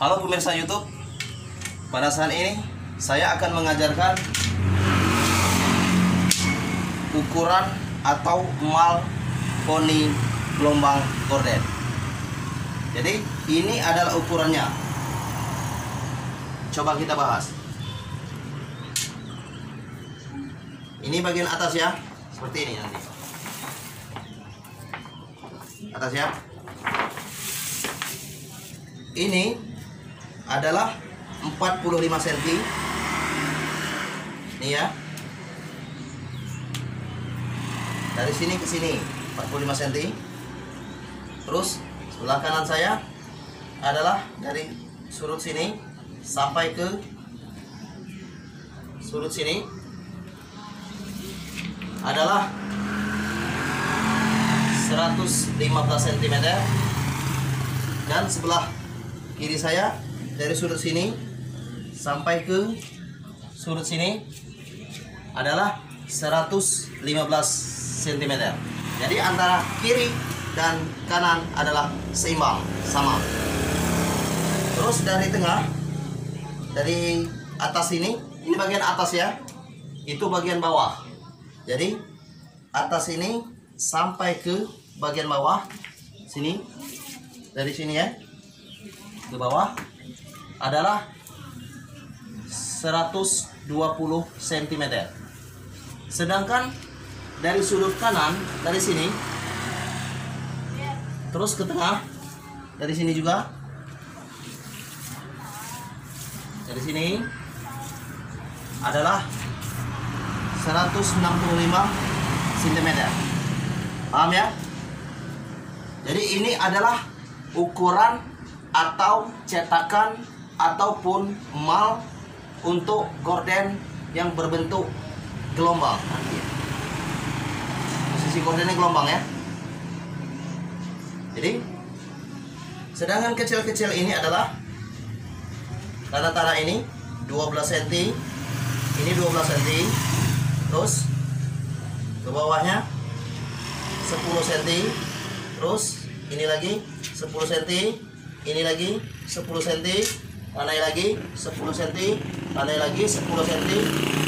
Halo pemirsa YouTube, pada saat ini saya akan mengajarkan ukuran atau mal poni gelombang gorden. Jadi ini adalah ukurannya. Coba kita bahas. Ini bagian atas ya, seperti ini nanti. Atas ya. Ini adalah 45 cm. Ini ya. Dari sini ke sini 45 cm. Terus sebelah kanan saya adalah dari sudut sini sampai ke sudut sini adalah 115 cm. Dan sebelah kiri saya dari sudut sini sampai ke sudut sini adalah 115 cm. Jadi antara kiri dan kanan adalah seimbang, sama. Terus dari tengah, dari atas ini bagian atas ya, itu bagian bawah. Jadi atas ini sampai ke bagian bawah sini, dari sini ya ke bawah adalah 120 cm. Sedangkan dari sudut kanan, dari sini terus ke tengah, dari sini juga, dari sini adalah 165 cm. Paham ya? Jadi ini adalah ukuran atau cetakan ataupun mal untuk gorden yang berbentuk gelombang. Posisi gordennya gelombang ya. Jadi sedangkan kecil-kecil ini adalah tanda-tanda ini 12 cm, ini 12 cm, terus ke bawahnya 10 cm, terus ini lagi 10 cm, ini lagi 10 cm, tandai lagi 10 cm, tandai lagi 10 cm,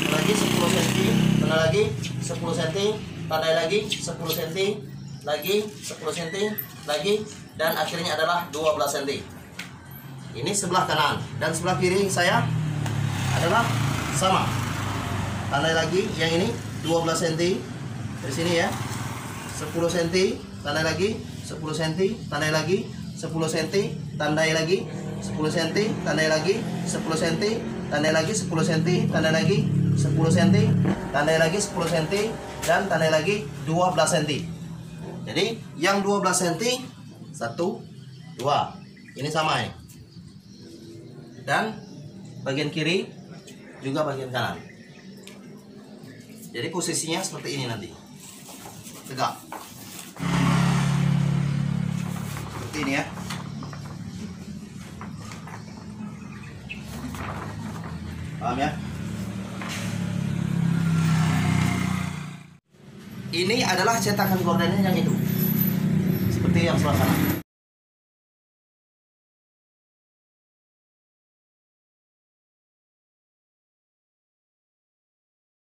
lagi 10 cm, tandai lagi 10 cm, tandai lagi 10 cm, lagi 10 cm, lagi, dan akhirnya adalah 12 cm. Ini sebelah kanan dan sebelah kiri saya adalah sama. Tandai lagi yang ini 12 cm dari sini ya, 10 cm, tandai lagi 10 cm, tandai lagi 10 cm, tandai lagi 10 cm, tandai lagi 10 cm, tandai lagi 10 cm, tandai lagi 10 cm, tandai lagi 10 cm, dan tandai lagi 12 cm. Jadi yang 12 cm 1, 2 ini sama ya. Dan bagian kiri juga bagian kanan. Jadi posisinya seperti ini nanti. Tegak. Seperti ini ya. Paham ya? Ini adalah cetakan gordennya yang itu. Seperti yang sebelah kanan.